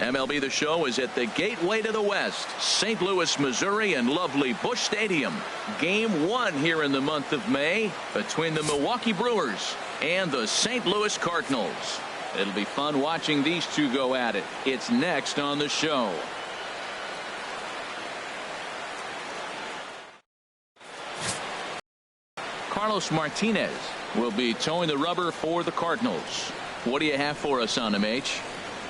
MLB The Show is at the gateway to the West, St. Louis, Missouri, and lovely Busch Stadium. Game 1 here in the month of May between the Milwaukee Brewers and the St. Louis Cardinals. It'll be fun watching these two go at it. It's next on the show. Carlos Martinez will be towing the rubber for the Cardinals. What do you have for us on him, H?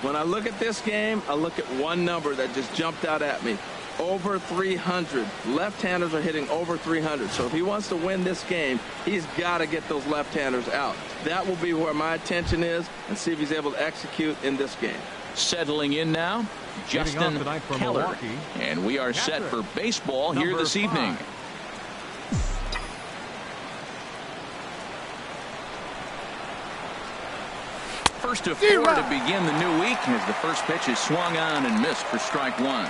When I look at this game, I look at one number that just jumped out at me. Over 300. Left-handers are hitting over 300. So if he wants to win this game, he's got to get those left-handers out. That will be where my attention is, and see if he's able to execute in this game. Settling in now, Justin Keller. And we are set for baseball here this evening. First to 4 to begin the new week as the first pitch is swung on and missed for strike 1.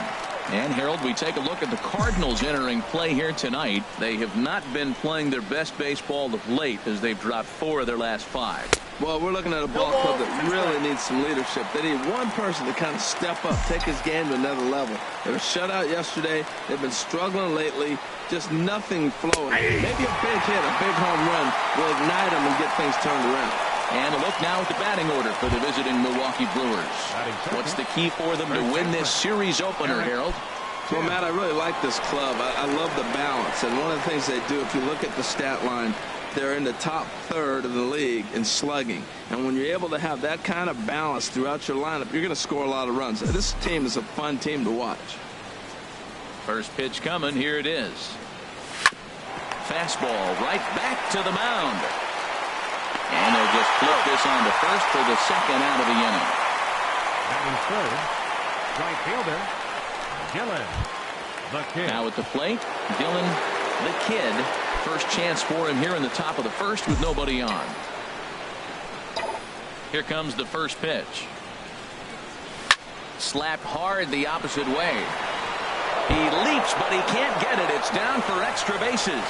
And Harold, we take a look at the Cardinals entering play here tonight. They have not been playing their best baseball of late as they've dropped 4 of their last 5. Well, we're looking at a ball club that really needs some leadership. They need one person to kind of step up, take his game to another level. They were shut out yesterday. They've been struggling lately. Just nothing flowing. Maybe a big hit, a big home run will ignite them and get things turned around. And a look now at the batting order for the visiting Milwaukee Brewers. What's the key for them to win this series opener, Harold? Well, Matt, I really like this club. I love the balance. And one of the things they do, if you look at the stat line, they're in the top third of the league in slugging. And when you're able to have that kind of balance throughout your lineup, you're going to score a lot of runs. This team is a fun team to watch. First pitch coming. Here it is. Fastball right back to the mound. And they'll just flip this on to first for the second out of the inning. Batting third, right fielder, Dylan, the kid. Now at the plate, Dylan, the kid. First chance for him here in the top of the first with nobody on. Here comes the first pitch. Slapped hard the opposite way. He leaps, but he can't get it. It's down for extra bases.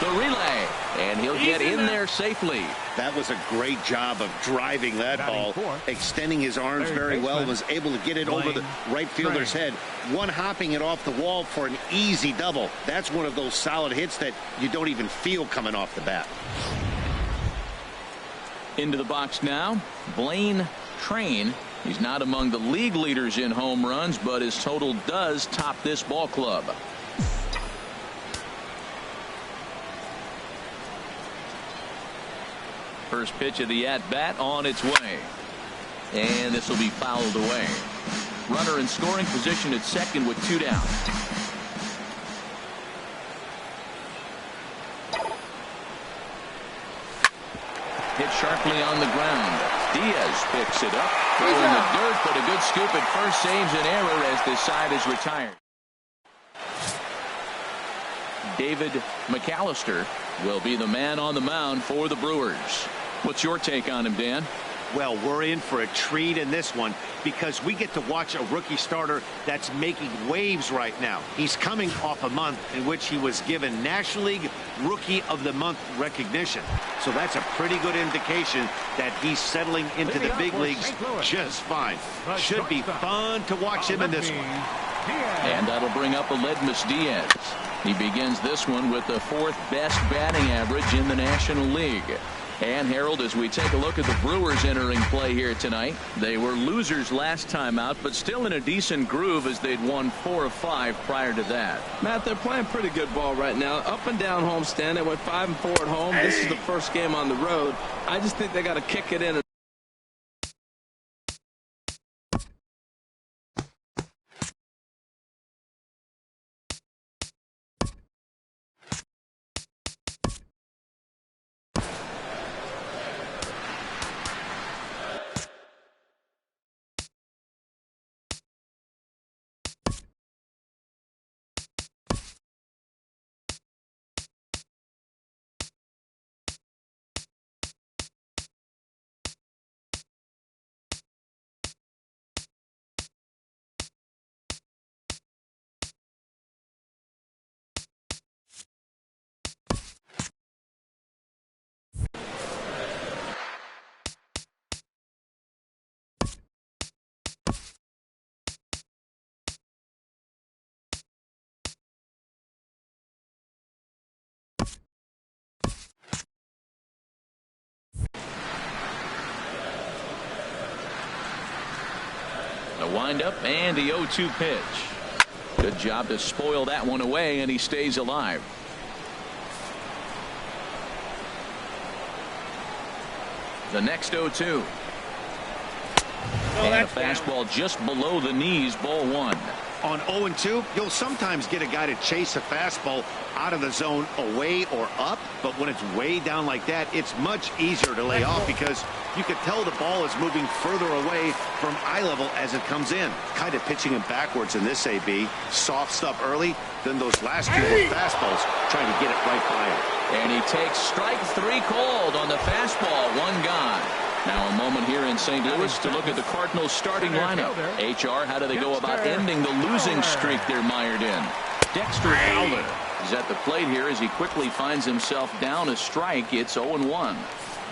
The relay, and he'll get in there safely. That was a great job of driving that ball, extending his arms very well, was able to get it over the right fielder's head, one hopping it off the wall for an easy double. That's one of those solid hits that you don't even feel coming off the bat. Into the box now, Blaine Train. He's not among the league leaders in home runs, but his total does top this ball club. First pitch of the at-bat on its way. And this will be fouled away. Runner in scoring position at second with 2 down. Hit sharply on the ground. Diaz picks it up. Throw in the dirt, but a good scoop at first saves an error as this side is retired. David McAllister will be the man on the mound for the Brewers. What's your take on him, Dan? Well, we're in for a treat in this one because we get to watch a rookie starter that's making waves right now. He's coming off a month in which he was given National League Rookie of the Month recognition. So that's a pretty good indication that he's settling into the big leagues just fine. Should be fun to watch him in this one. And that'll bring up Aledmys Diaz. He begins this one with the 4th best batting average in the National League. And Harold, as we take a look at the Brewers entering play here tonight, they were losers last time out, but still in a decent groove as they'd won 4 of 5 prior to that. Matt, they're playing pretty good ball right now. Up and down homestand. They went 5-4 at home. This is the first game on the road. I just think they got to kick it in. windup and the 0-2 pitch. Good job to spoil that one away, and he stays alive. The next 0-2. And a fastball just below the knees, ball one. On 0-2, you'll sometimes get a guy to chase a fastball out of the zone away or up, but when it's way down like that, it's much easier to lay off because you can tell the ball is moving further away from eye level as it comes in. Kind of pitching him backwards in this AB. Soft stuff early, then those last two were fastballs, trying to get it right by him. And he takes strike three called on the fastball, one gone. Now a moment here in St. Louis to look at the Cardinals starting lineup. HR, how do they go about ending the losing streak they're mired in? Dexter Fowler is at the plate here as he quickly finds himself down a strike. It's 0-1.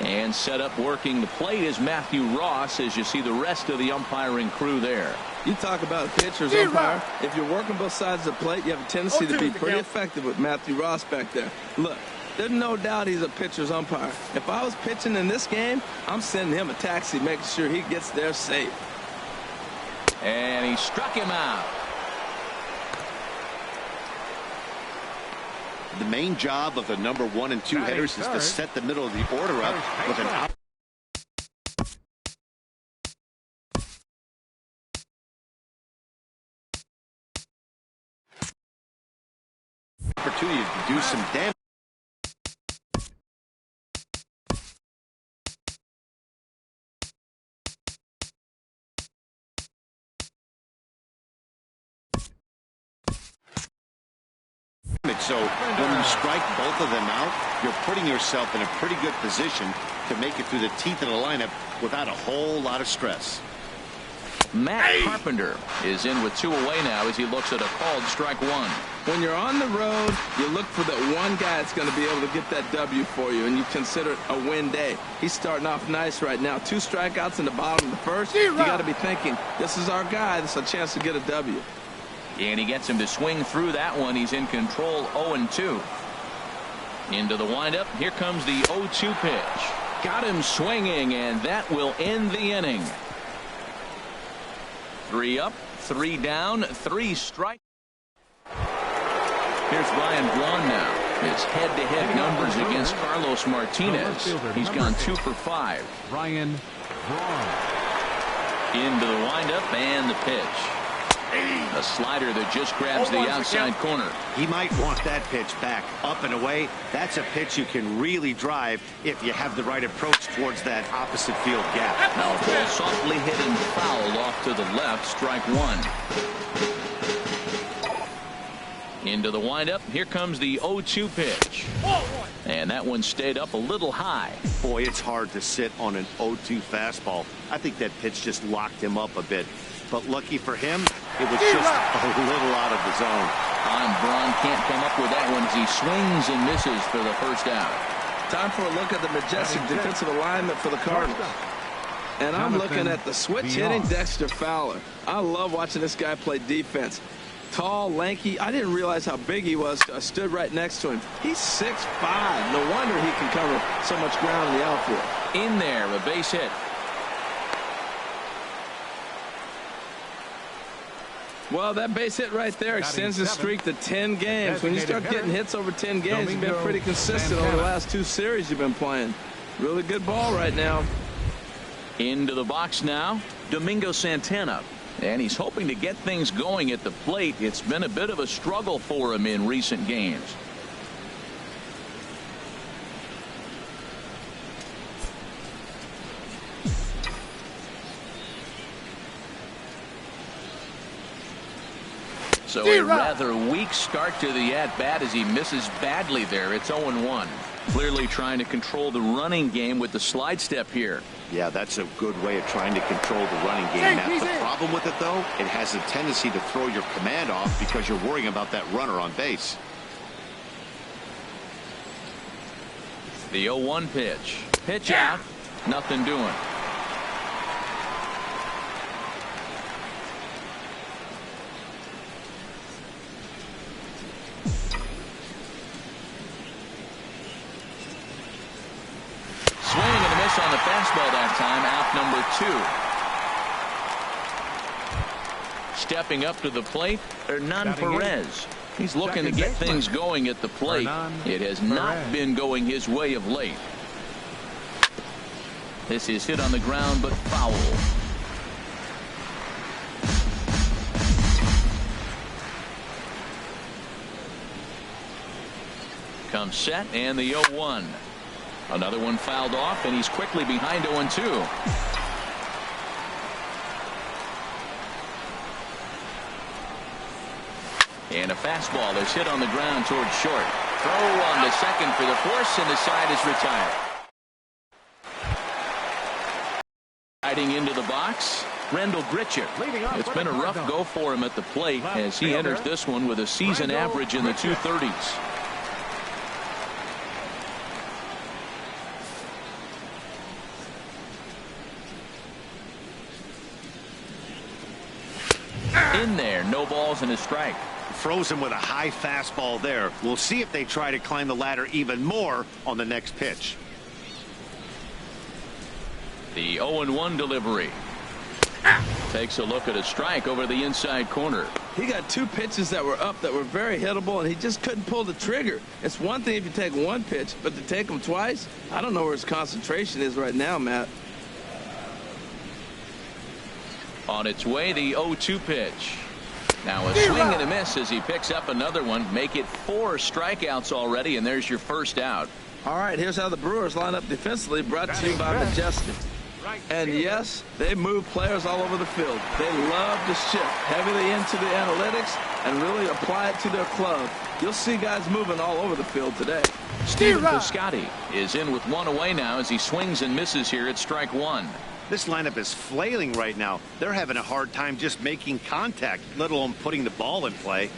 And set up working the plate is Matthew Ross as you see the rest of the umpiring crew there. You talk about a pitcher's umpire. If you're working both sides of the plate, you have a tendency to be pretty effective with Matthew Ross back there. Look, there's no doubt he's a pitcher's umpire. If I was pitching in this game, I'm sending him a taxi, making sure he gets there safe. And he struck him out. The main job of the number 1 and 2 hitters is to set the middle of the order up with an opportunity to do some damage. So when you strike both of them out, you're putting yourself in a pretty good position to make it through the teeth of the lineup without a whole lot of stress. Matt Carpenter is in with 2 away now as he looks at a called strike one. When you're on the road, you look for that one guy that's going to be able to get that W for you, and you consider it a win day. He's starting off nice right now. 2 strikeouts in the bottom of the first. You got to be thinking, this is our guy. This is a chance to get a W. And he gets him to swing through that one. He's in control, 0-2. Into the windup. Here comes the 0-2 pitch. Got him swinging, and that will end the inning. 3 up, 3 down, 3 strike. Here's Ryan Braun now. His head-to-head numbers against Carlos Martinez. He's gone 2 for 5. Ryan Braun. Into the windup and the pitch. A slider that just grabs the outside corner. He might want that pitch back up and away. That's a pitch you can really drive if you have the right approach towards that opposite field gap. Now a ball softly hit and fouled off to the left. Strike one. Into the windup. Here comes the 0-2 pitch. And that one stayed up a little high. Boy, it's hard to sit on an 0-2 fastball. I think that pitch just locked him up a bit. But lucky for him, it was just a little out of the zone. Braun can't come up with that one as he swings and misses for the first out. Time for a look at the majestic defensive alignment for the Cardinals. And I'm looking at the switch hitting Dexter Fowler. I love watching this guy play defense. Tall, lanky. I didn't realize how big he was. I stood right next to him. He's 6'5". No wonder he can cover so much ground in the outfield. In there, a base hit. Well, that base hit right there extends the streak to 10 games. When you start getting hits over 10 games, you've been pretty consistent over the last 2 series you've been playing. Really good ball right now. Into the box now, Domingo Santana. And he's hoping to get things going at the plate. It's been a bit of a struggle for him in recent games. So a rather weak start to the at-bat as he misses badly there. It's 0-1. Clearly trying to control the running game with the slide step here. Yeah, that's a good way of trying to control the running game. Now, the problem with it, though, it has a tendency to throw your command off because you're worrying about that runner on base. The 0-1 pitch. Pitch out. Nothing doing. On the fastball that time, out number 2. stepping up to the plate, Hernan Batting Perez. He's looking to Second get baseman. things going at the plate. It has not been going his way of late. This is hit on the ground, but foul. Comes set, and the 0-1. Another one fouled off, and he's quickly behind 0-2. And a fastball is hit on the ground towards short. Throw on to second for the force, and the side is retired. Riding into the box, Rendell Gritcher. It's been a rough go for him at the plate as he enters this one with a season average in the 230s. In there, no balls and a strike. Froze him with a high fastball there. We'll see if they try to climb the ladder even more on the next pitch. The 0-1 delivery. Takes a look at a strike over the inside corner. He got two pitches that were up that were very hittable, and he just couldn't pull the trigger. It's one thing if you take one pitch, but to take them twice, I don't know where his concentration is right now, Matt. On its way, the 0-2 pitch. Now a swing and a miss as he picks up another one. Make it 4 strikeouts already, and there's your first out. All right, here's how the Brewers line up defensively, brought to you by Majestic. And yes, they move players all over the field. They love to shift heavily into the analytics and really apply it to their club. You'll see guys moving all over the field today. Steven Piscotty is in with one away now as he swings and misses here at strike one. This lineup is flailing right now. They're having a hard time just making contact, let alone putting the ball in play.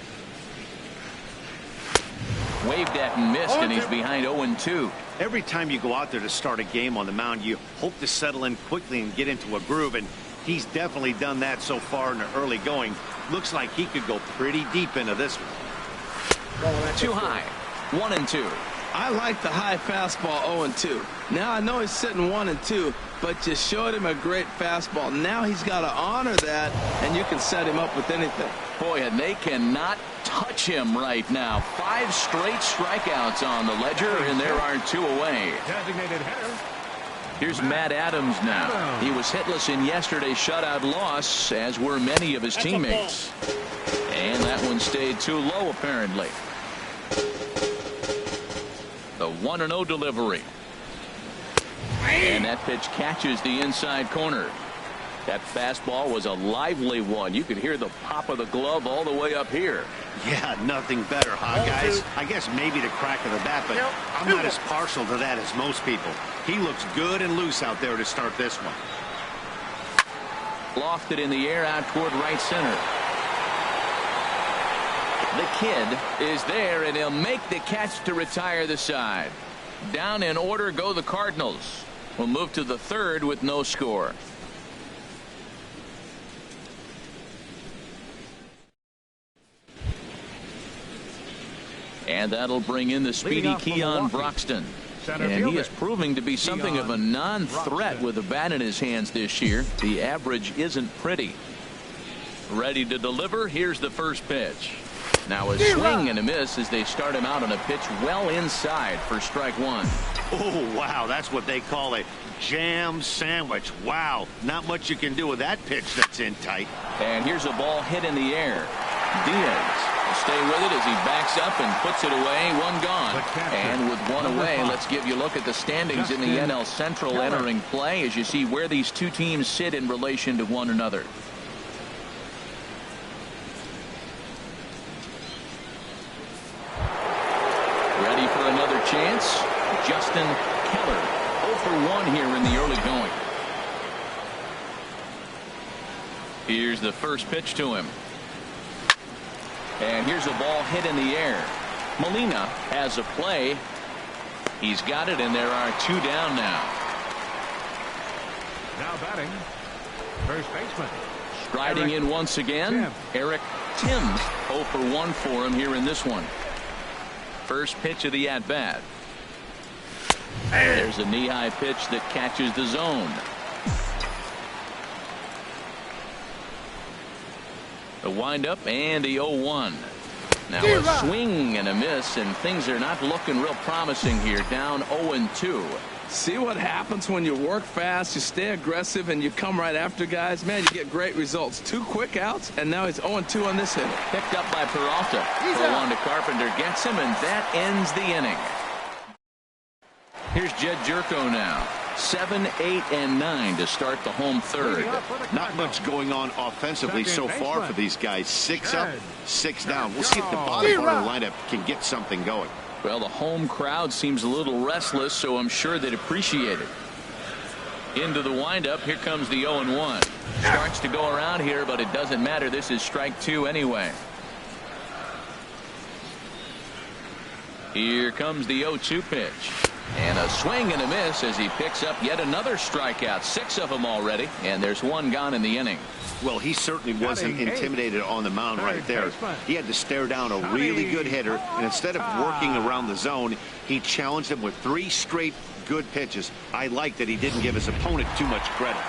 Waved at and missed, and he's behind 0-2. Every time you go out there to start a game on the mound, you hope to settle in quickly and get into a groove, and he's definitely done that so far in the early going. Looks like he could go pretty deep into this one. Too high. 1-2. I like the high fastball 0-2. Now I know he's sitting 1-2, but you showed him a great fastball. Now he's got to honor that, and you can set him up with anything. Boy, and they cannot touch him right now. 5 straight strikeouts on the ledger, and there are 2 away. Designated hitter. Here's Matt Adams now. He was hitless in yesterday's shutout loss, as were many of his teammates. And that one stayed too low, apparently. The 1-0 delivery. And that pitch catches the inside corner. That fastball was a lively one. You could hear the pop of the glove all the way up here. Yeah, nothing better, huh, guys? I guess maybe the crack of the bat, but I'm not as partial to that as most people. He looks good and loose out there to start this one. Lofted in the air out toward right center. The kid is there, and he'll make the catch to retire the side. Down in order go the Cardinals. We'll move to the third with no score. And that'll bring in the speedy Keon Broxton. And he is proving to be something of a non-threat with a bat in his hands this year. The average isn't pretty. Ready to deliver. Here's the first pitch. Now a swing and a miss as they start him out on a pitch well inside for strike one. Oh, wow. That's what they call a jam sandwich. Wow. Not much you can do with that pitch that's in tight. And here's a ball hit in the air. Diaz will stay with it as he backs up and puts it away. One gone. And with one away, let's give you a look at the standings in the NL Central entering play as you see where these two teams sit in relation to one another. Ready for another chance? Justin Keller, 0 for 1 here in the early going. Here's the first pitch to him. And here's a ball hit in the air. Molina has a play. He's got it, and there are 2 down now. Now batting, first baseman. Striding in once again, Eric Timms. 0 for 1 for him here in this one. First pitch of the at-bat. There's a knee-high pitch that catches the zone. The windup and the 0-1. Now a swing and a miss, and things are not looking real promising here. Down 0-2. See what happens when you work fast, you stay aggressive, and you come right after guys? Man, you get great results. 2 quick outs, and now he's 0-2 on this hitter. Picked up by Peralta. Throw on to Carpenter, gets him, and that ends the inning. Here's Jed Jerko now. 7, 8, and 9 to start the home third. Not much going on offensively so far for these guys. 6 up, 6 down. We'll see if the bottom part of the lineup can get something going. Well, the home crowd seems a little restless, so I'm sure they'd appreciate it. Into the windup. Here comes the 0-1. Starts to go around here, but it doesn't matter. This is strike 2 anyway. Here comes the 0-2 pitch. And a swing and a miss as he picks up yet another strikeout. 6 of them already, and there's 1 gone in the inning. Well, he certainly wasn't intimidated on the mound right there. He had to stare down a really good hitter, and instead of working around the zone, he challenged him with 3 straight good pitches. I like that he didn't give his opponent too much credit.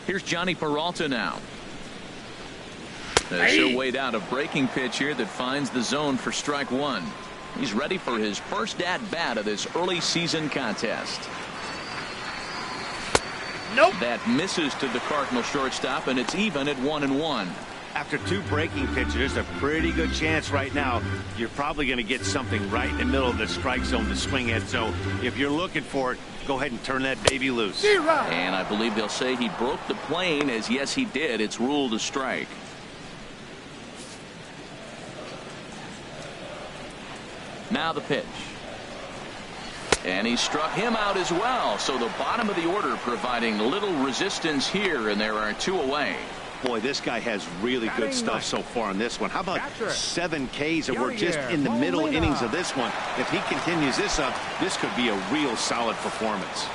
Here's Johnny Peralta now. He'll wait out a breaking pitch here that finds the zone for strike 1. He's ready for his first at-bat of this early season contest. Nope. That misses to the Cardinal shortstop, and it's even at 1-1. After 2 breaking pitches, there's a pretty good chance right now you're probably going to get something right in the middle of the strike zone to swing at. So if you're looking for it, go ahead and turn that baby loose. And I believe they'll say he broke the plane, as yes he did. It's ruled a strike. Now the pitch. And he struck him out as well. So the bottom of the order providing little resistance here, and there are 2 away. Boy, this guy has really good stuff so far on this one. How about 7 Ks, and we're just in the middle innings of this one. If he continues this up, this could be a real solid performance.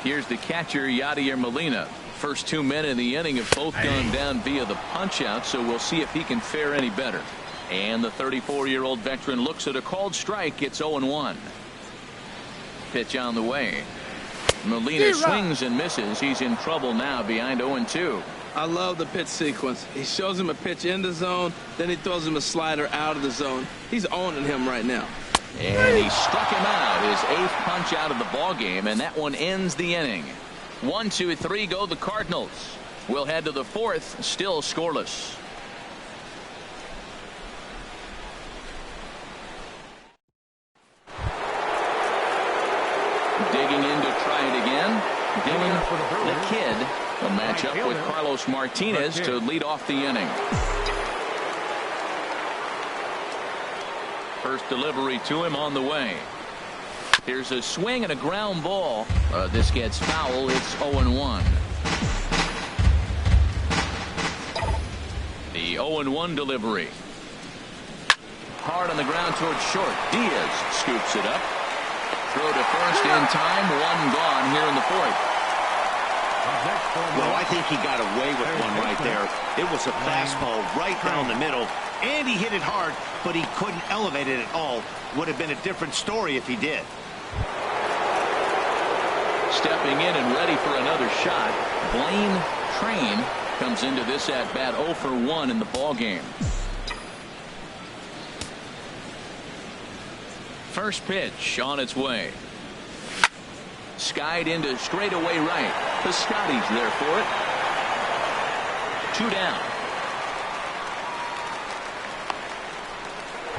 Here's the catcher, Yadier Molina. First 2 men in the inning have both gone down via the punch out, so we'll see if he can fare any better. And the 34-year-old veteran looks at a called strike. It's 0-1. Pitch on the way. Molina swings and misses. He's in trouble now behind 0-2. I love the pitch sequence. He shows him a pitch in the zone, then he throws him a slider out of the zone. He's owning him right now. And he struck him out, his 8th punch out of the ball game, and that one ends the inning. 1, 2, 3 go the Cardinals. We'll head to the 4th, still scoreless. Digging in to try it again. Dylan the Kid will match up with Carlos Martinez to lead off the inning. First delivery to him on the way. Here's a swing and a ground ball. This gets foul. It's 0-1. The 0-1 delivery. Hard on the ground towards short. Diaz scoops it up. Throw to first in time. 1 gone here in the 4th. Well, I think he got away with one right there. It was a fastball right down the middle, and he hit it hard, but he couldn't elevate it at all. Would have been a different story if he did. Stepping in and ready for another shot. Blaine Train comes into this at bat 0 for 1 in the ball game. First pitch on its way. Skied into straightaway right. Piscotty's there for it. 2 down.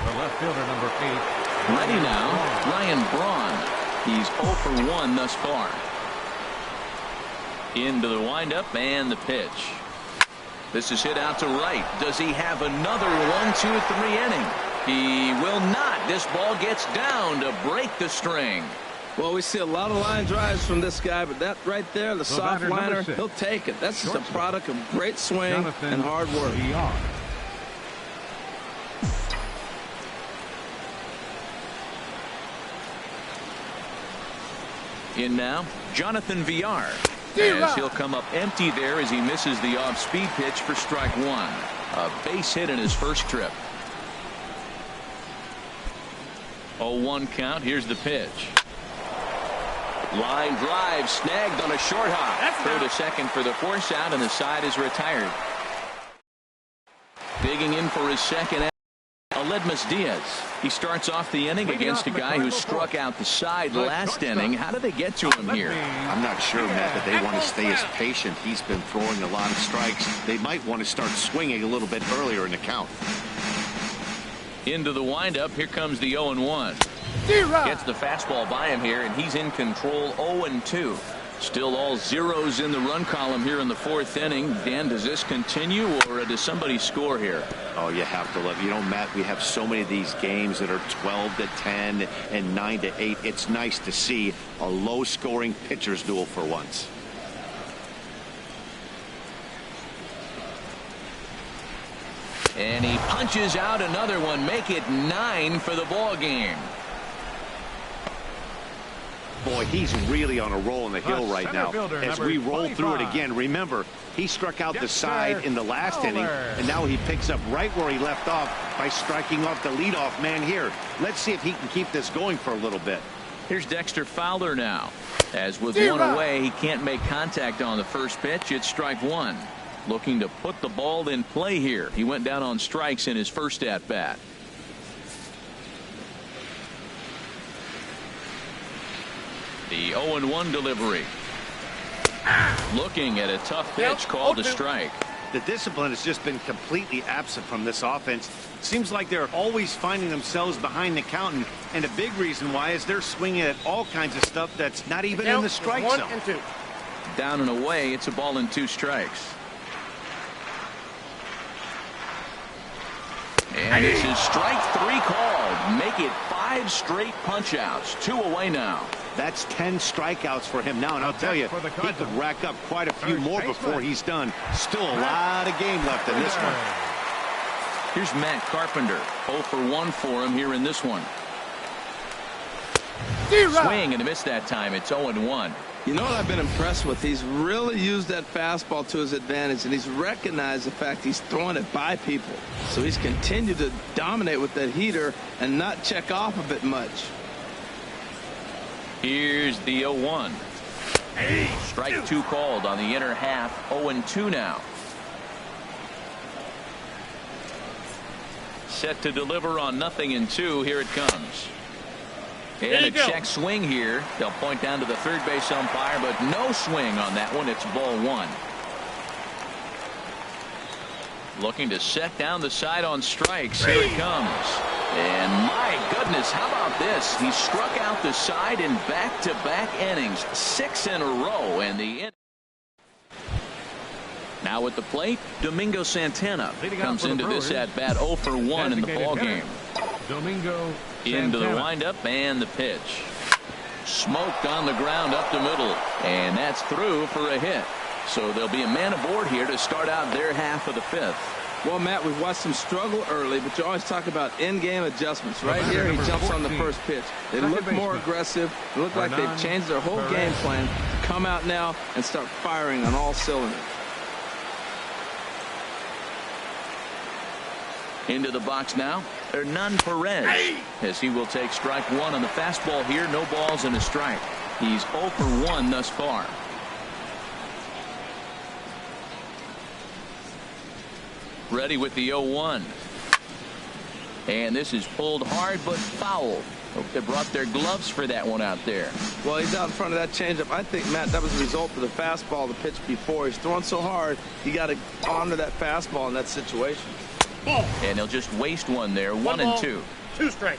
The left fielder, number 8. Ready now, Ryan Braun. He's 0 for 1 thus far. Into the windup and the pitch. This is hit out to right. Does he have another 1, 2, 3 inning? He will not. This ball gets down to break the string. Well, we see a lot of line drives from this guy, but that right there, the soft liner, he'll take it. That's just a product of great swing and hard work. In now, Jonathan Villar. As he'll come up empty there as he misses the off-speed pitch for strike 1. A base hit in his first trip. 0-1 count. Here's the pitch. Line drive snagged on a short hop. Throw to second for the force out, and the side is retired. Digging in for his second, Aledmus Diaz. He starts off the inning against a guy who struck out the side last inning. How did they get to him here? I'm not sure, Matt, that they want to stay as patient. He's been throwing a lot of strikes. They might want to start swinging a little bit earlier in the count. Into the windup. Here comes the 0-1. Gets the fastball by him here, and he's in control. 0-2. Still all zeros in the run column here in the fourth inning. Dan, does this continue, or does somebody score here? Oh, you have to love. You know, Matt, we have so many of these games that are 12-10 and 9-8. It's nice to see a low-scoring pitcher's duel for once. And he punches out another one. Make it 9 for the ball game. Boy, he's really on a roll in the hill right now. As we roll through it again, remember, he struck out the side in the last inning, and now he picks up right where he left off by striking off the leadoff man here. Let's see if he can keep this going for a little bit. Here's Dexter Fowler now. As with one away, he can't make contact on the first pitch. It's strike one. Looking to put the ball in play here. He went down on strikes in his first at-bat. The 0-1 delivery. Looking at a tough pitch called a strike. The discipline has just been completely absent from this offense. Seems like they're always finding themselves behind the count, and a big reason why is they're swinging at all kinds of stuff that's not even in the strike zone. 1 and 2. Down and away, it's a ball and 2 strikes. And this is strike 3 called. Make it 5 straight punch-outs. 2 away now. That's 10 strikeouts for him now, and I'll tell you, he could rack up quite a few more before he's done. Still a lot of game left in this one. Here's Matt Carpenter. 0 for 1 for him here in this one. Swing and a miss that time. It's 0-1. You know what I've been impressed with? He's really used that fastball to his advantage, and he's recognized the fact he's throwing it by people. So he's continued to dominate with that heater and not check off of it much. Here's the 0-1. Strike 2 called on the inner half. 0-2 now. Set to deliver on 0-2. Here it comes. And a check swing here. They'll point down to the third base umpire, but no swing on that one. It's ball 1. Looking to set down the side on strikes. Here it comes. And my goodness, how about this? He struck out the side in back-to-back innings. 6 in a row. And the now at the plate, Domingo Santana comes into this at-bat 0 for 1 in the ball game. Domingo Into the windup and the pitch. Smoked on the ground up the middle. And that's through for a hit. So there'll be a man aboard here to start out their half of the 5th. Well, Matt, we've watched him struggle early, but you always talk about in-game adjustments. Right here, he jumps on the first pitch. They look more aggressive. They look like they've changed their whole game plan to come out now and start firing on all cylinders. Into the box now, Hernan Perez, as he will take strike 1 on the fastball here. No balls and a strike. He's 0 for 1 thus far. Ready with the 0-1. And this is pulled hard but foul. Hope they brought their gloves for that one out there. Well, he's out in front of that changeup. I think, Matt, that was a result of the fastball, the pitch before. He's throwing so hard, you got to honor that fastball in that situation. And he'll just waste one there. 1 and 2. 2 strike.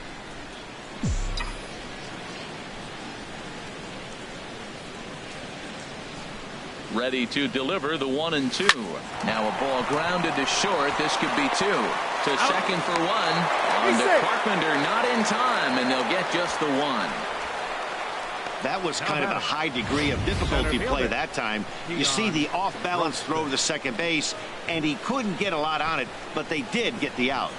Ready to deliver the 1 and 2. Now a ball grounded to short. This could be 2. To second for 1. On to Carpenter, not in time, and they'll get just the 1. That was kind of a high degree of difficulty play that time. You see the off-balance throw to second base, and he couldn't get a lot on it, but they did get the out.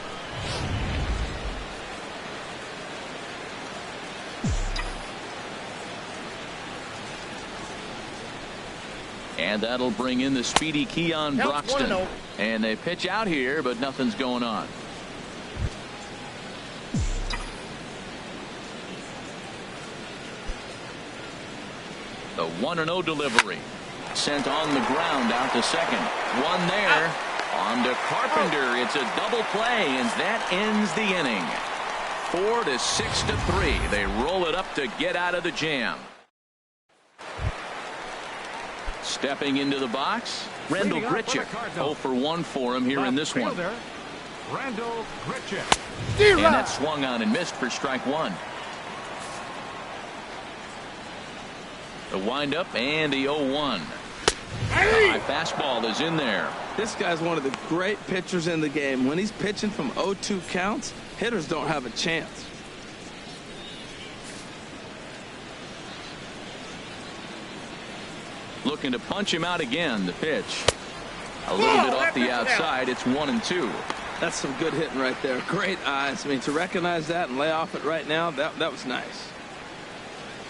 And that'll bring in the speedy Keon Broxton. And they pitch out here, but nothing's going on. The 1-0 delivery. Sent on the ground out to second. One there. On to Carpenter. It's a double play, and that ends the inning. 4 to 6 to 3. They roll it up to get out of the jam. Stepping into the box, Randall Grichuk. 0 for 1 for him here in this one. Randall Grichuk. And that swung on and missed for strike one. The windup and the 0-1. High fastball is in there. This guy's one of the great pitchers in the game. When he's pitching from 0-2 counts, hitters don't have a chance. Looking to punch him out again. The pitch. A little bit off the outside. It's 1-2. That's some good hitting right there. Great eyes. I mean, to recognize that and lay off it right now, that was nice.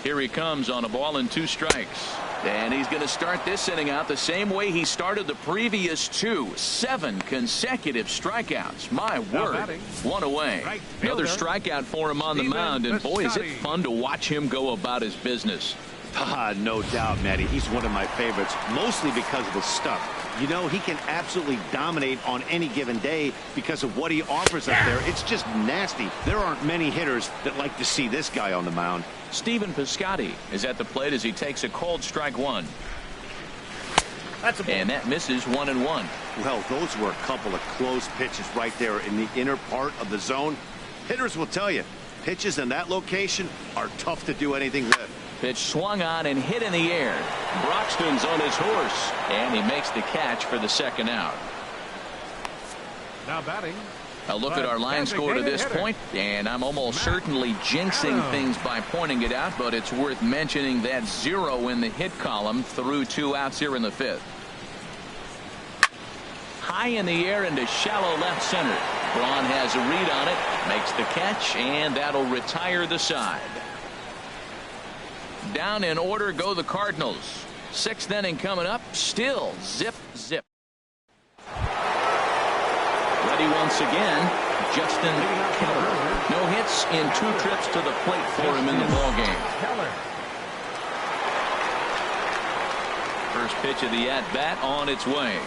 Here he comes on a ball and 2 strikes. And he's going to start this inning out the same way he started the previous 2. 7 consecutive strikeouts. My word. 1 away. Another strikeout for him on the mound. And boy, is it fun to watch him go about his business. No doubt, Matty. He's one of my favorites, mostly because of his stuff. You know, he can absolutely dominate on any given day because of what he offers up there. It's just nasty. There aren't many hitters that like to see this guy on the mound. Stephen Piscotty is at the plate as he takes a cold strike one. And that misses 1-1. Well, those were a couple of close pitches right there in the inner part of the zone. Hitters will tell you, pitches in that location are tough to do anything with. Pitch swung on and hit in the air. Broxton's on his horse, and he makes the catch for the second out. Now batting. A look at our line score to this point, and I'm almost certainly jinxing things by pointing it out, but it's worth mentioning that 0 in the hit column through 2 outs here in the 5th. High in the air into shallow left center. Braun has a read on it, makes the catch, and that'll retire the side. Down in order go the Cardinals. 6th inning coming up. Still zip, zip. Ready once again, Justin Keller. No hits in 2 trips to the plate for him in the ballgame. First pitch of the at-bat on its way.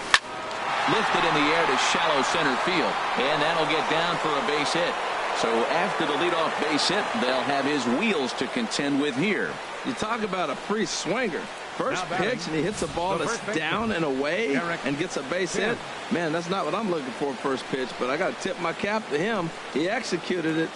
Lifted in the air to shallow center field, and that'll get down for a base hit. So after the leadoff base hit, they'll have his wheels to contend with here. You talk about a free swinger. First pitch, and he hits a ball that's down and away and gets a base hit. Man, that's not what I'm looking for first pitch, but I got to tip my cap to him. He executed it.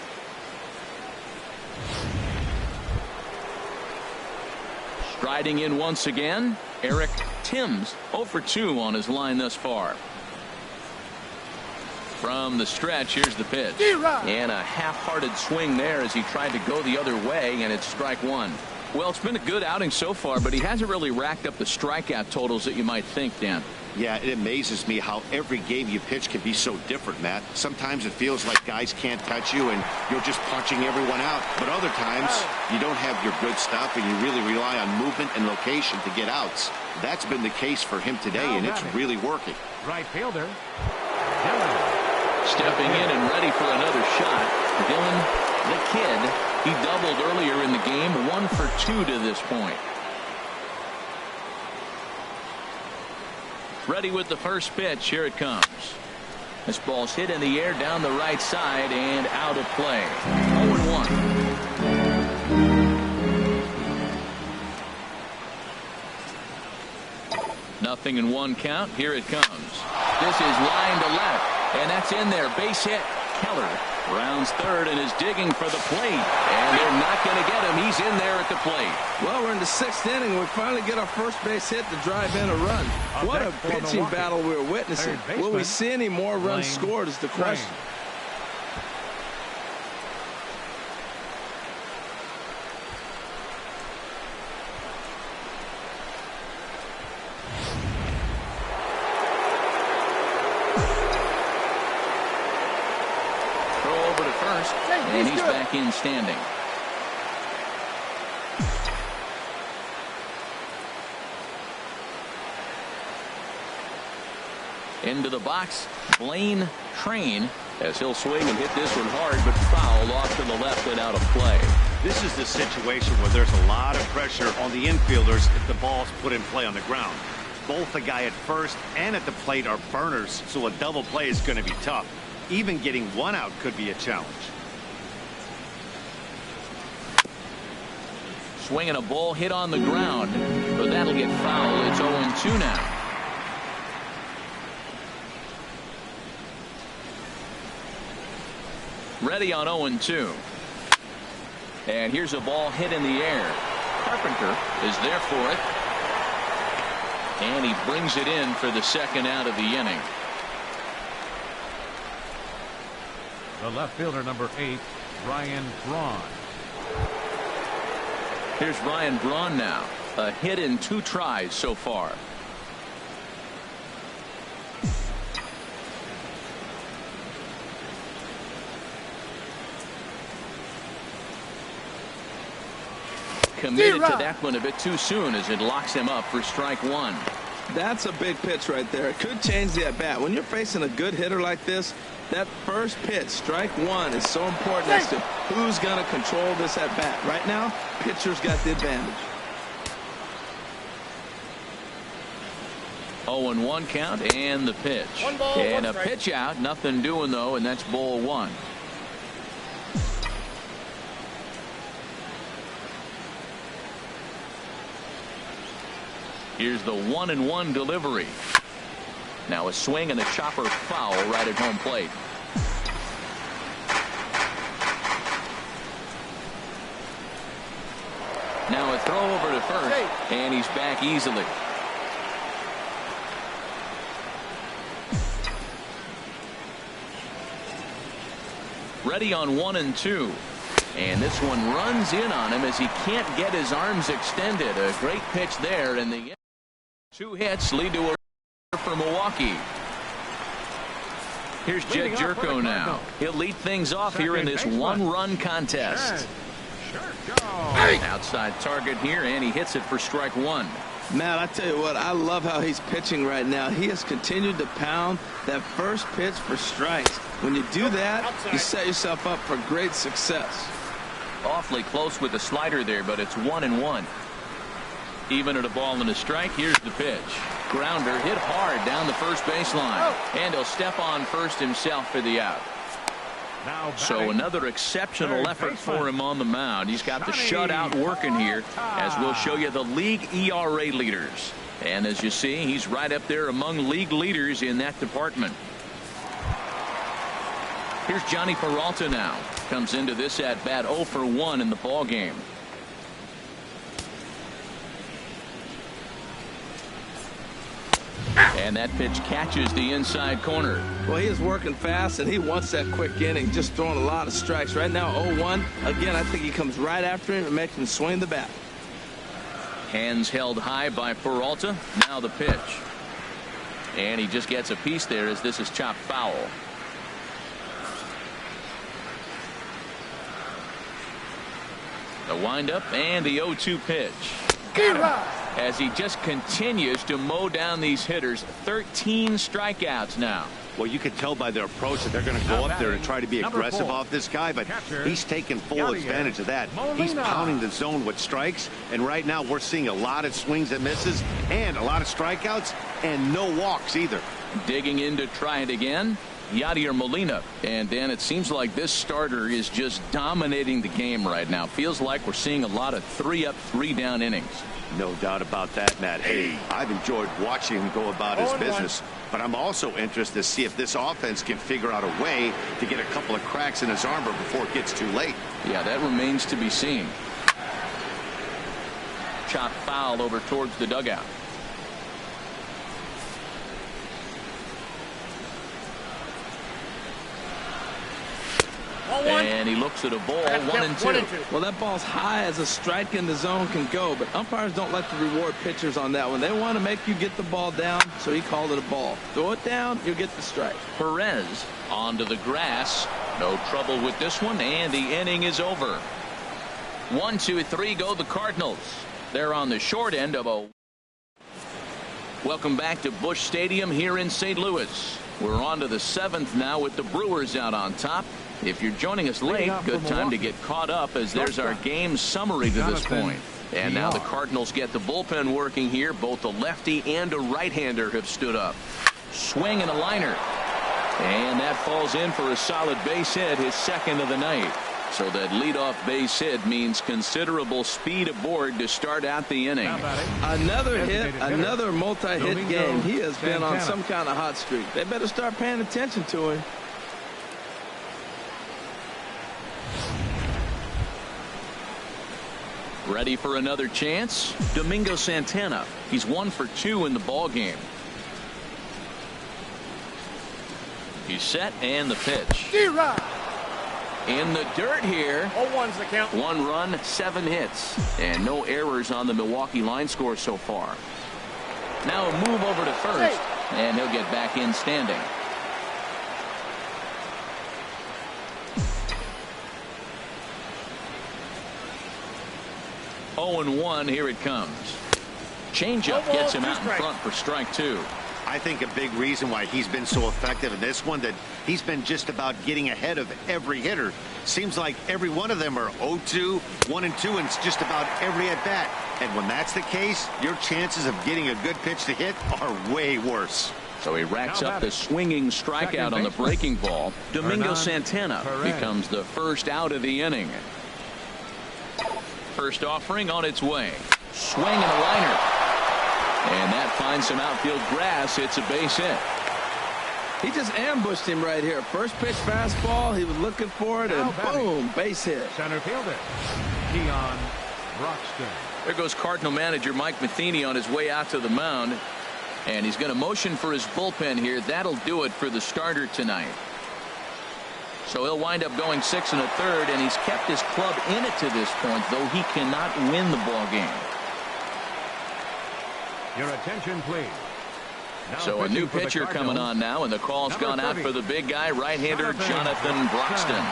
Striding in once again, Eric Timms, 0 for 2 on his line thus far. From the stretch, here's the pitch. And a half-hearted swing there as he tried to go the other way, and it's strike one. Well, it's been a good outing so far, but he hasn't really racked up the strikeout totals that you might think, Dan. Yeah, it amazes me how every game you pitch can be so different, Matt. Sometimes it feels like guys can't touch you and you're just punching everyone out. But other times you don't have your good stuff and you really rely on movement and location to get outs. That's been the case for him today, and it's really working. Right fielder. Stepping in and ready for another shot. Dylan, the kid, he doubled earlier in the game, 1 for 2 to this point. Ready with the first pitch. Here it comes. This ball's hit in the air down the right side and out of play. 0-1. Nothing in 1 count. Here it comes. This is line to left, and that's in there. Base hit. Keller rounds third and is digging for the plate, and they're not going to get him. He's in there at the plate. Well, we're in the 6th inning. We finally get our first base hit to drive in a run. What a pitching battle we're witnessing. Will we see any more runs scored is the question. And he's back in standing. Into the box, Blaine Train, as he'll swing and hit this one hard, but foul off to the left and out of play. This is the situation where there's a lot of pressure on the infielders if the ball's put in play on the ground. Both the guy at first and at the plate are burners, so a double play is going to be tough. Even getting one out could be a challenge. Swinging a ball hit on the ground, but that'll get fouled. It's 0-2 now. Ready on 0-2. And here's a ball hit in the air. Carpenter is there for it. And he brings it in for the second out of the inning. The left fielder, number 8, Ryan Braun. Here's Ryan Braun now. A hit in 2 tries so far. Committed to that one a bit too soon as it locks him up for strike 1. That's a big pitch right there. It could change the at bat. When you're facing a good hitter like this, that first pitch, strike 1, is so important as to who's going to control this at bat. Right now, pitcher's got the advantage. 0-1 count and the pitch. And a pitch out, nothing doing though, and that's ball 1. Here's the 1-1 delivery. Now a swing and a chopper foul right at home plate. Now a throw over to first, and he's back easily. Ready on 1-2. And this one runs in on him as he can't get his arms extended. A great pitch there, and the 2 hits lead to a for Milwaukee. Here's Jed Jerko now. He'll lead things off here in this 1-run contest. Outside target here, and he hits it for strike 1. Matt, I tell you what, I love how he's pitching right now. He has continued to pound that first pitch for strikes. When you do that, you set yourself up for great success. Awfully close with the slider there, but it's 1-1. Even at a ball and a strike, here's the pitch. Grounder hit hard down the first baseline. And he'll step on first himself for the out. So another exceptional effort for him on the mound. He's got the shutout working here, as we'll show you the league ERA leaders. And as you see, he's right up there among league leaders in that department. Here's Johnny Peralta now. Comes into this at bat 0 for 1 in the ball game. And that pitch catches the inside corner. Well, he is working fast, and he wants that quick inning, just throwing a lot of strikes. Right now, 0-1. Again, I think he comes right after him and makes him swing the bat. Hands held high by Peralta. Now the pitch. And he just gets a piece there as this is chopped foul. The windup and the 0-2 pitch. As he just continues to mow down these hitters. 13 strikeouts now. Well, you can tell by their approach that they're going to go up there and try to be aggressive off this guy, but he's taking full advantage of that. He's pounding the zone with strikes, and right now we're seeing a lot of swings and misses and a lot of strikeouts and no walks either. Digging in to try it again. Yadier Molina. And Dan, it seems like this starter is just dominating the game right now. Feels like we're seeing a lot of 3-up, 3-down innings. No doubt about that, Matt. Hey, I've enjoyed watching him go about his business, but I'm also interested to see if this offense can figure out a way to get a couple of cracks in his armor before it gets too late. Yeah, that remains to be seen. Chop foul over towards the dugout. And he looks at a ball, 1-2. Well, that ball's high as a strike in the zone can go, but umpires don't like to reward pitchers on that one. They want to make you get the ball down, so he called it a ball. Throw it down, you'll get the strike. Perez onto the grass. No trouble with this one, and the inning is over. 1, 2, 3 go the Cardinals. They're on the short end of a. Welcome back to Busch Stadium here in St. Louis. We're on to the 7th now with the Brewers out on top. If you're joining us late, good time to get caught up as there's our game summary to this point. And now the Cardinals get the bullpen working here. Both a lefty and a right-hander have stood up. Swing and a liner. And that falls in for a solid base hit, his second of the night. So that leadoff base hit means considerable speed aboard to start out the inning. Another hit, another multi-hit game. He has been on some kind of hot streak. They better start paying attention to him. Ready for another chance? Domingo Santana. He's 1 for 2 in the ball game. He's set and the pitch. In the dirt here. 0-1's the count. 1 run, 7 hits, and no errors on the Milwaukee line score so far. Now a move over to first, and he'll get back in standing. Oh and 1, here it comes. Changeup gets him out in front for strike 2. I think a big reason why he's been so effective in this one, that he's been just about getting ahead of every hitter. Seems like every one of them are 0-2, 1-2, and it's just about every at bat. And when that's the case, your chances of getting a good pitch to hit are way worse. So he racks up the swinging strikeout on the breaking ball. Domingo Santana becomes the first out of the inning. First offering on its way. Swing and a liner. And that finds some outfield grass. It's a base hit. He just ambushed him right here. First pitch fastball. He was looking for it, and boom, base hit. Center fielder, Keon Broxton. There goes Cardinal manager Mike Matheny on his way out to the mound. And he's going to motion for his bullpen here. That'll do it for the starter tonight. So he'll wind up going 6 1/3, and he's kept his club in it to this point, though he cannot win the ball game. Your attention, please. Now so a new pitcher coming on now, and the call's gone out for the big guy, right-hander Jonathan Broxton.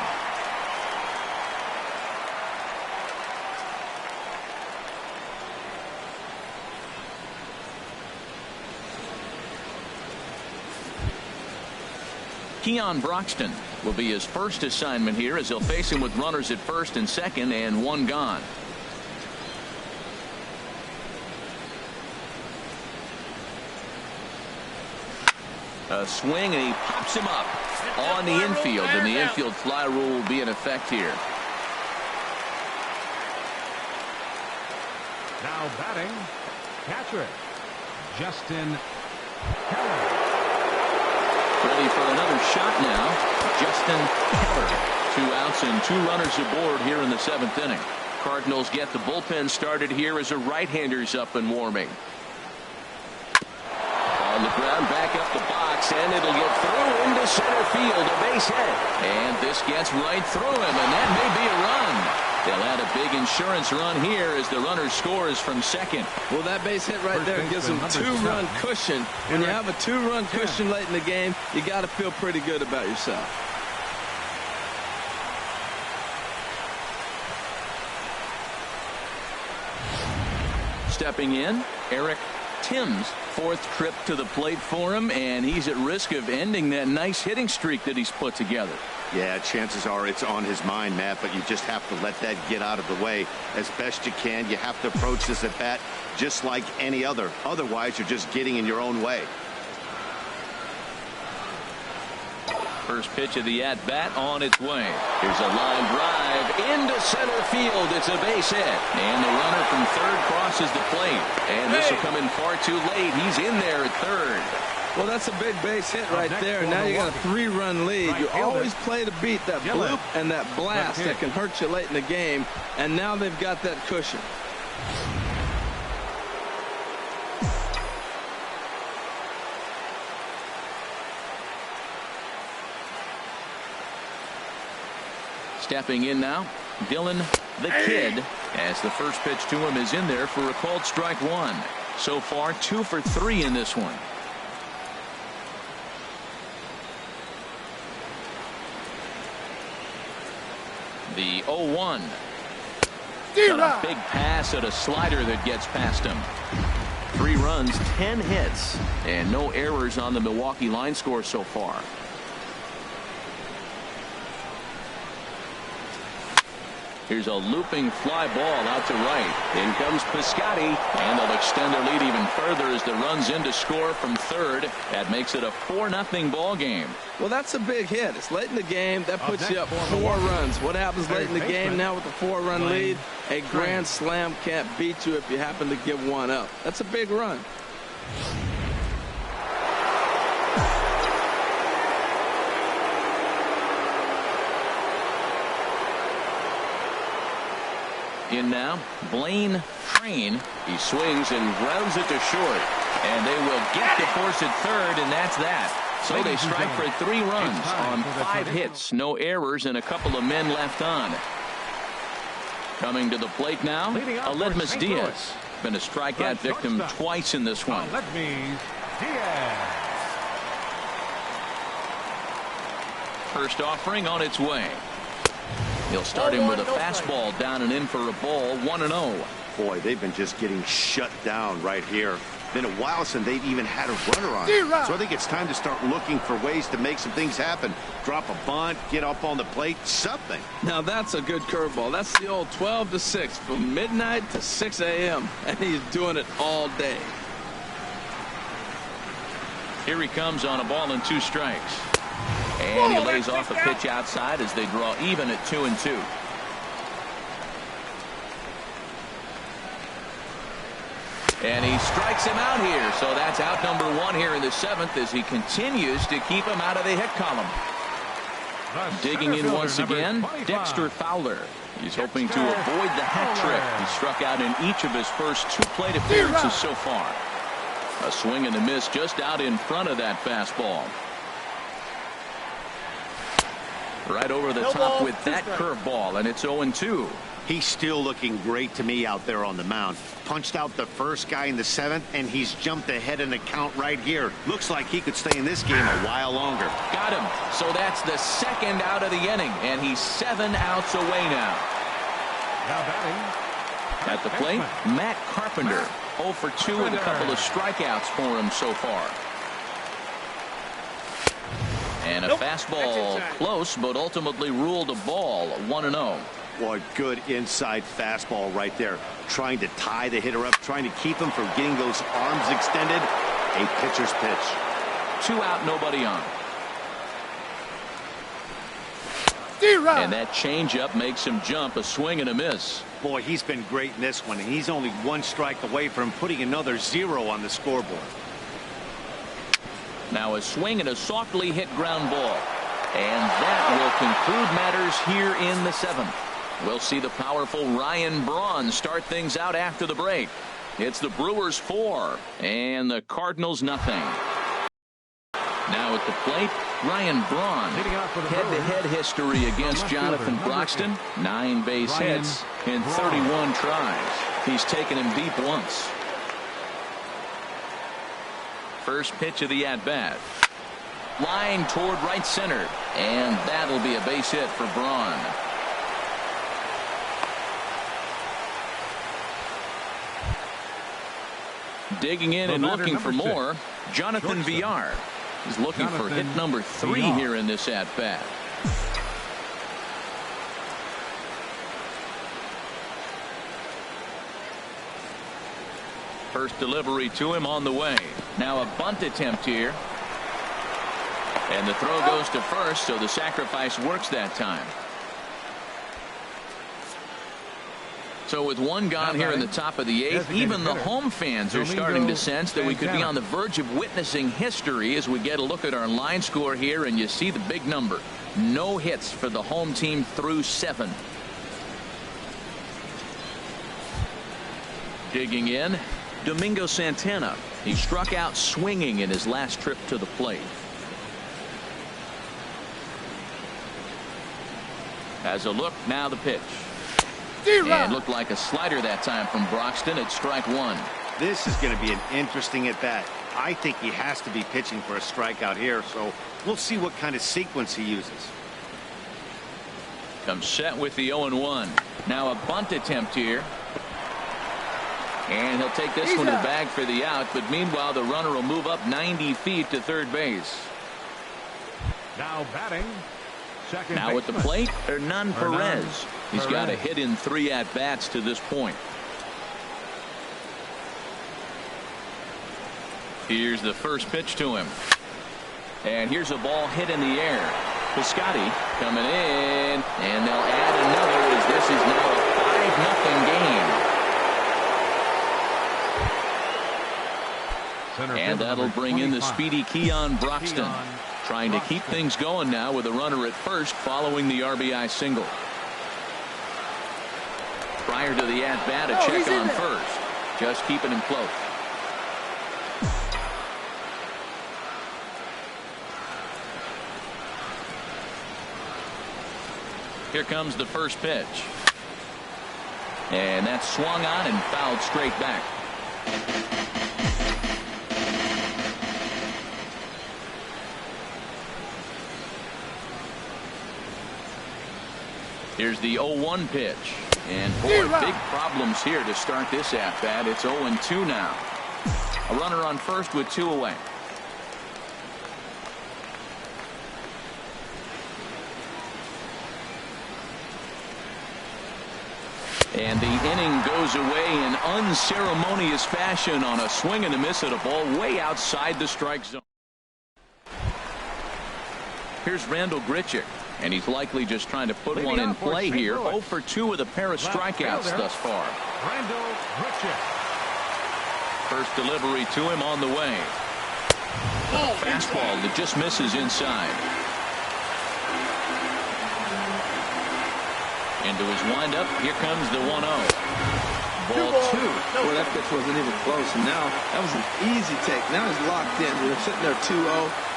Keon Broxton will be his first assignment here, as he'll face him with runners at first and second and 1 gone. A swing, and he pops him up on the infield, and the infield fly rule will be in effect here. Now batting, catcher Justin Keller. Ready for another shot now. Justin Keller. 2 outs and 2 runners aboard here in the 7th inning. Cardinals get the bullpen started here as a right-hander's up and warming. On the ground, back up the box, and it'll get through into center field, a base hit. And this gets right through him, and that may be a run. They'll add a big insurance run here as the runner scores from second. Well, that base hit right there gives them 2-run cushion. When you have a 2-run cushion late in the game, you got to feel pretty good about yourself. Stepping in, Eric Tim's 4th trip to the plate for him, and he's at risk of ending that nice hitting streak that he's put together. Yeah, chances are it's on his mind, Matt, but you just have to let that get out of the way as best you can. You have to approach this at bat just like any other. Otherwise, you're just getting in your own way. First pitch of the at-bat on its way. Here's a line drive into center field. It's a base hit. And the runner from third crosses the plate. And this will come in far too late. He's in there at third. Well, that's a big base hit right there. Now you got a 3-run lead. You always play to beat that bloop and that blast that can hurt you late in the game. And now they've got that cushion. Stepping in now, Dylan the Kid, as the first pitch to him is in there for a called strike 1. So far 2 for 3 in this one. The 0-1. Got a big pass at a slider that gets past him. 3 runs, 10 hits, and no errors on the Milwaukee line score so far. Here's a looping fly ball out to right. In comes Piscotty, and they'll extend their lead even further as the runs in to score from third. That makes it a 4-0 ball game. Well, that's a big hit. It's late in the game. That puts you up 4 runs. What happens late in the game now with the 4-run lead? A grand slam can't beat you if you happen to give one up. That's a big run. In now, Blaine Train. He swings and grounds it to short. And they will get to force at third, and that's that. So they strike for 3 runs on 5 hits. No errors and a couple of men left on. Coming to the plate now, Aledmus Diaz. Been a strikeout victim twice in this one. Aledmus Diaz. First offering on its way. He'll start him with a fastball down and in for a ball, 1-0. Boy, they've been just getting shut down right here. Been a while since they've even had a runner on. So I think it's time to start looking for ways to make some things happen. Drop a bunt, get up on the plate, something. Now that's a good curveball. That's the old 12 to 6 from midnight to 6 a.m. and he's doing it all day. Here he comes on a ball and 2 strikes. And he lays off a pitch outside as they draw even at 2-2. And he strikes him out here. So that's out number 1 here in the 7th as he continues to keep him out of the hit column. Digging in once again, Dexter Fowler. He's hoping to avoid the hat trick. He struck out in each of his first 2 plate appearances so far. A swing and a miss just out in front of that fastball. Right over the top with that curveball, and it's 0-2. He's still looking great to me out there on the mound. Punched out the first guy in the 7th, and he's jumped ahead in the count right here. Looks like he could stay in this game a while longer. Got him. So that's the 2nd out of the inning, and he's 7 outs away now. At the plate, Matt Carpenter. 0 for 2 with a couple of strikeouts for him so far. And a fastball close, but ultimately ruled a ball, 1-0. Boy, good inside fastball right there. Trying to tie the hitter up, trying to keep him from getting those arms extended. A pitcher's pitch. 2 out, nobody on. And that changeup makes him jump, a swing and a miss. Boy, he's been great in this one, and he's only 1 strike away from putting another 0 on the scoreboard. Now a swing and a softly hit ground ball. And that will conclude matters here in the 7th. We'll see the powerful Ryan Braun start things out after the break. It's the Brewers 4 and the Cardinals nothing. Now at the plate, Ryan Braun. Head-to-head history against Jonathan Broxton. 9 base hits in 31 tries. He's taken him deep once. First pitch of the at-bat. Line toward right center. And that'll be a base hit for Braun. Digging in and looking for more, Jonathan Villar is looking for hit number 3 here in this at-bat. First delivery to him on the way. Now a bunt attempt here. And the throw goes to first, so the sacrifice works that time. So with 1 gone here in the top of the 8th, even the home fans are starting to sense that we could be on the verge of witnessing history as we get a look at our line score here, and you see the big number. No hits for the home team through 7. Digging in, Domingo Santana. He struck out swinging in his last trip to the plate. As a look, now the pitch. And looked like a slider that time from Broxton at strike 1. This is going to be an interesting at-bat. I think he has to be pitching for a strikeout here, so we'll see what kind of sequence he uses. Comes set with the 0-1. Now a bunt attempt here. And he'll take this one to the bag for the out, but meanwhile the runner will move up 90 feet to third base. Now batting, second now at the plate, Hernan Perez. He's got a hit in 3 at-bats to this point. Here's the first pitch to him. And here's a ball hit in the air. Piscotty coming in, and they'll add another as this is now a 5-0 game. And that'll bring in the speedy Keon Broxton, trying to keep things going now with a runner at first following the RBI single. Prior to the at-bat, a check on first, just keeping him close. Here comes the first pitch. And that's swung on and fouled straight back. Here's the 0-1 pitch. And boy, big problems here to start this at-bat. It's 0-2 now. A runner on first with 2 away. And the inning goes away in unceremonious fashion on a swing and a miss at a ball way outside the strike zone. Here's Randall Grichuk, and he's likely just trying to put one in play here. 0 for 2 with a pair of strikeouts thus far. Randall Grichuk. First delivery to him on the way. Fastball that just misses inside. Into his windup, here comes the 1-0. Ball 2. Well, that pitch wasn't even close, and now that was an easy take. Now he's locked in. You're sitting there 2-0.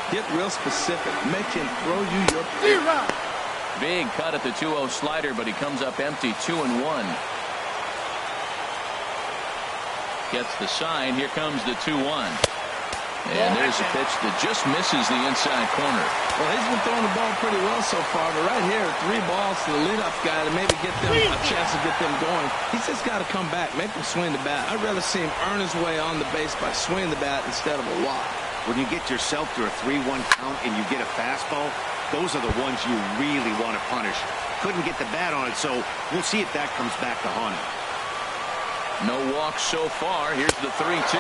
Get real specific. Make him throw you your pitch. Big cut at the 2-0 slider, but he comes up empty. 2-1. Gets the sign. Here comes the 2-1. And there's a pitch that just misses the inside corner. Well, he's been throwing the ball pretty well so far, but right here, 3 balls to the leadoff guy to maybe get them a chance to get them going. He's just got to come back, make him swing the bat. I'd rather see him earn his way on the base by swinging the bat instead of a walk. When you get yourself to a 3-1 count and you get a fastball, those are the ones you really want to punish. Couldn't get the bat on it, so we'll see if that comes back to haunt him. No walks so far. Here's the 3-2.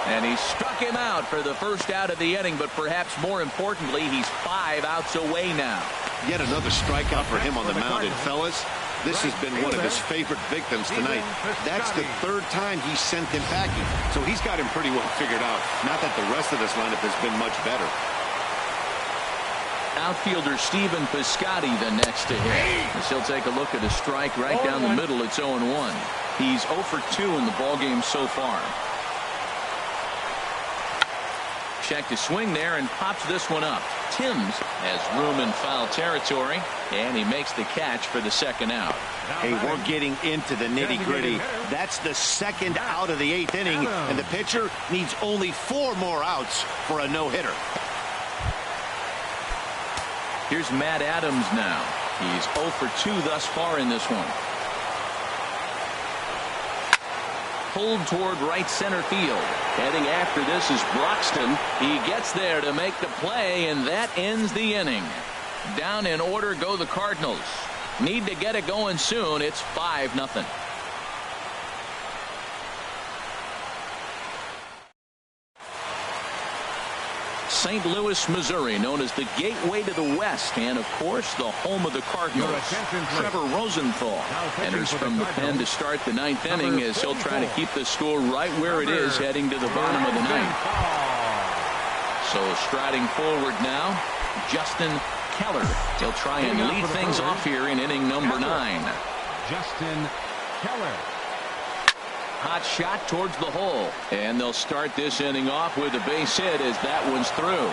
And he struck him out for the first out of the inning, but perhaps more importantly, he's 5 outs away now. Yet another strikeout for him on the mound. And fellas, this has been one of his favorite victims tonight. That's the 3rd time he sent him packing, so he's got him pretty well figured out. Not that the rest of this lineup has been much better. Outfielder Stephen Piscotty the next to hit. As he'll take a look at a strike right down the middle. It's 0-1. He's 0 for 2 in the ballgame so far. Check to swing there and pops this one up. Timms has room in foul territory, and he makes the catch for the 2nd out. Hey, we're getting into the nitty-gritty. That's the 2nd out of the 8th inning, and the pitcher needs only 4 more outs for a no-hitter. Here's Matt Adams now. He's 0 for 2 thus far in this one. Pulled toward right center field. Heading after this is Broxton. He gets there to make the play, and that ends the inning. Down in order go the Cardinals. Need to get it going soon. It's 5-0. St. Louis, Missouri, known as the gateway to the West, and of course the home of the Cardinals. Trevor Rosenthal enters from the pen to start the 9th inning as he'll try to keep the score right where it is heading to the bottom of the 9th. So striding forward now, Justin Keller. He'll try and lead things off here in inning number 9. Justin Keller. Hot shot towards the hole, and they'll start this inning off with a base hit as that one's through.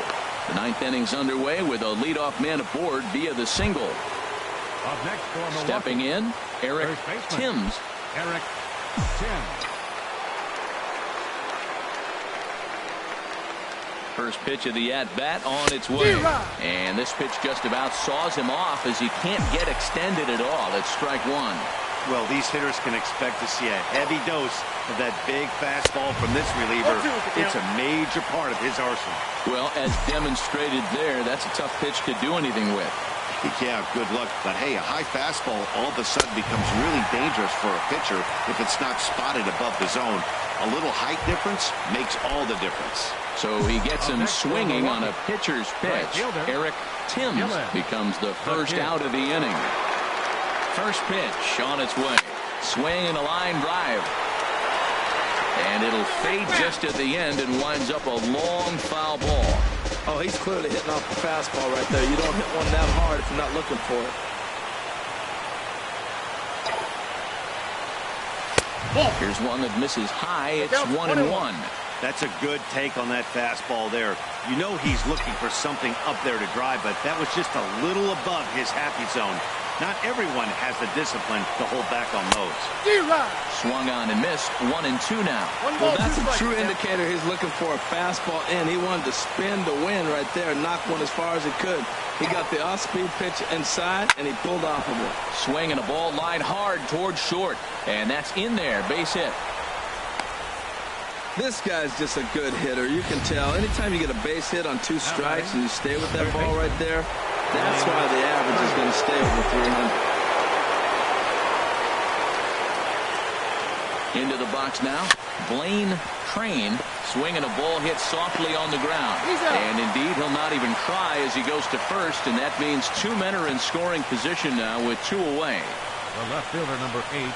The 9th inning's underway with a leadoff man aboard via the single. Up next for Milwaukee. Stepping in, Eric Timms. Eric Timms. First pitch of the at-bat on its way. And this pitch just about saws him off as he can't get extended at all. It's strike 1. Well, these hitters can expect to see a heavy dose of that big fastball from this reliever. It's a major part of his arsenal. Well, as demonstrated there, that's a tough pitch to do anything with. Yeah, good luck. But, hey, a high fastball all of a sudden becomes really dangerous for a pitcher if it's not spotted above the zone. A little height difference makes all the difference. So he gets him swinging on a pitcher's pitch. Eric Timms becomes the first out of the inning. First pitch on its way. Swing and a line drive. And it'll fade just at the end and winds up a long foul ball. Oh, he's clearly hitting off the fastball right there. You don't hit one that hard if you're not looking for it. Here's one that misses high. It's 1-1. That's a good take on that fastball there. You know he's looking for something up there to drive, but that was just a little above his happy zone. Not everyone has the discipline to hold back on those. Swung on and missed. 1-2 now. Well, that's a true indicator he's looking for a fastball in. He wanted to spin to win right there and knock one as far as he could. He got the off-speed pitch inside, and he pulled off of it. Swing and a ball line hard towards short. And that's in there. Base hit. This guy's just a good hitter. You can tell. Anytime you get a base hit on 2 strikes and you stay with that ball right there, that's why the average is going to stay over 300. Into the box now. Blaine Train swinging a ball hit softly on the ground. And indeed, he'll not even try as he goes to first. And that means 2 men are in scoring position now with 2 away. The left fielder, number 8.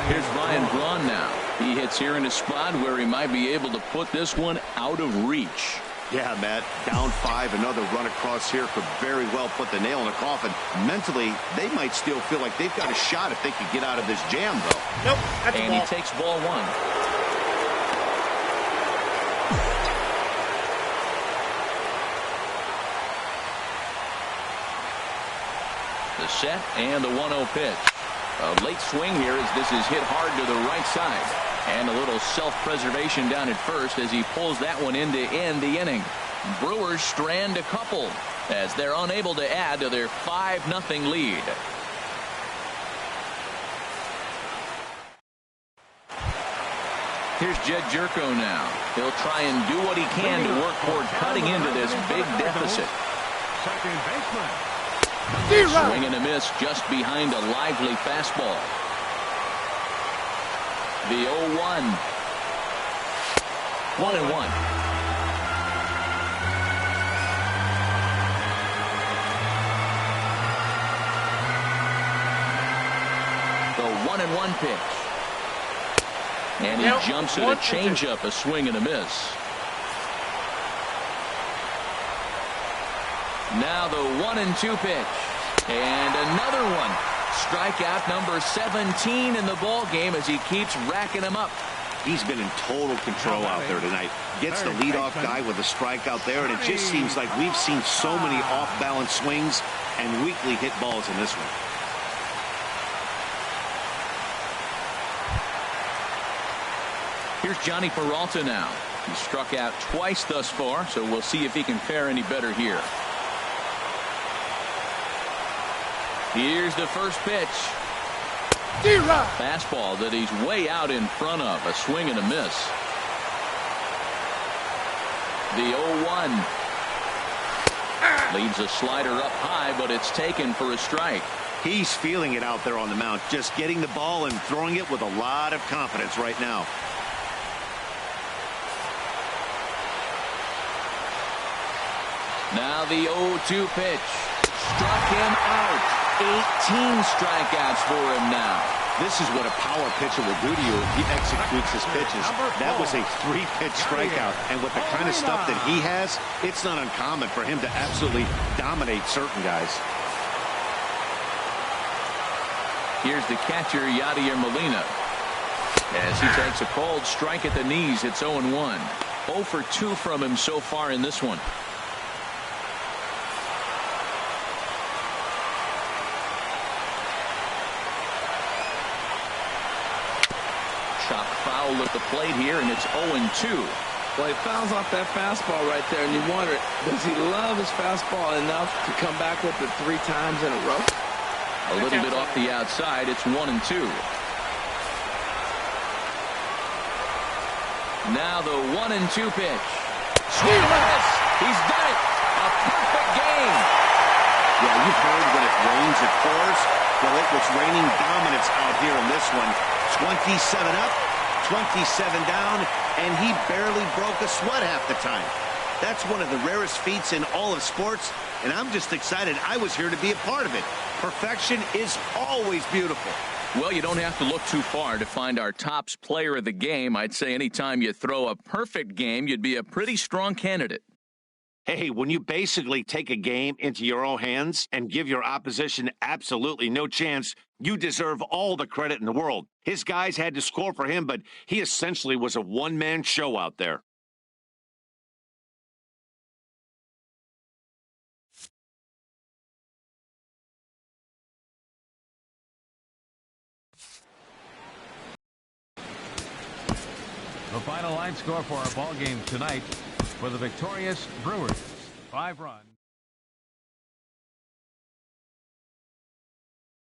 Here's Ryan Braun now. He hits here in a spot where he might be able to put this one out of reach. Yeah, Matt, down 5, another run across here could very well put the nail in the coffin. Mentally, they might still feel like they've got a shot if they could get out of this jam, though. Nope, that's and he takes ball 1. The set and the 1-0 pitch. A late swing here as this is hit hard to the right side. And a little self-preservation down at first as he pulls that one in to end the inning. Brewers strand a couple as they're unable to add to their 5-0 lead. Here's Jed Jerko now. He'll try and do what he can to work toward cutting into this big deficit. Second baseman. Swing and a miss just behind a lively fastball. The 0-1. 1-1. The 1-1 pitch. And he jumps at a changeup, a swing and a miss. Now the 1-2 pitch. And another one. Strikeout number 17 in the ball game as he keeps racking them up. He's been in total control out there tonight. Gets the leadoff guy with a strikeout there, and it just seems like we've seen so many off-balance swings and weakly hit balls in this one. Here's Johnny Peralta now. He's struck out twice thus far, so we'll see if he can fare any better here. Here's the first pitch. Fastball that he's way out in front of. A swing and a miss. The 0-1. Leaves a slider up high, but it's taken for a strike. He's feeling it out there on the mound. Just getting the ball and throwing it with a lot of confidence right now. Now the 0-2 pitch. Struck him out. 18 strikeouts for him now. This is what a power pitcher will do to you if he executes his pitches. That was a 3-pitch strikeout. And with the kind of stuff that he has, it's not uncommon for him to absolutely dominate certain guys. Here's the catcher, Yadier Molina. As he takes a cold strike at the knees, it's 0-1. 0 for 2 from him so far in this one. Chop foul at the plate here, and it's 0-2. Well, he fouls off that fastball right there, and you wonder, does he love his fastball enough to come back with it 3 times in a row? A little bit off the outside. It's 1-2. Now the 1-2 pitch. Swing and a miss. He's done it. A perfect game. Yeah, you've heard when it rains, it pours. Well, it was raining dominance out here in this one. 27 up, 27 down, and he barely broke a sweat half the time. That's one of the rarest feats in all of sports, and I'm just excited I was here to be a part of it. Perfection is always beautiful. Well, you don't have to look too far to find our tops player of the game. I'd say anytime you throw a perfect game, you'd be a pretty strong candidate. Hey, when you basically take a game into your own hands and give your opposition absolutely no chance, you deserve all the credit in the world. His guys had to score for him, but he essentially was a one-man show out there. The final line score for our ball game tonight for the victorious Brewers. 5 runs.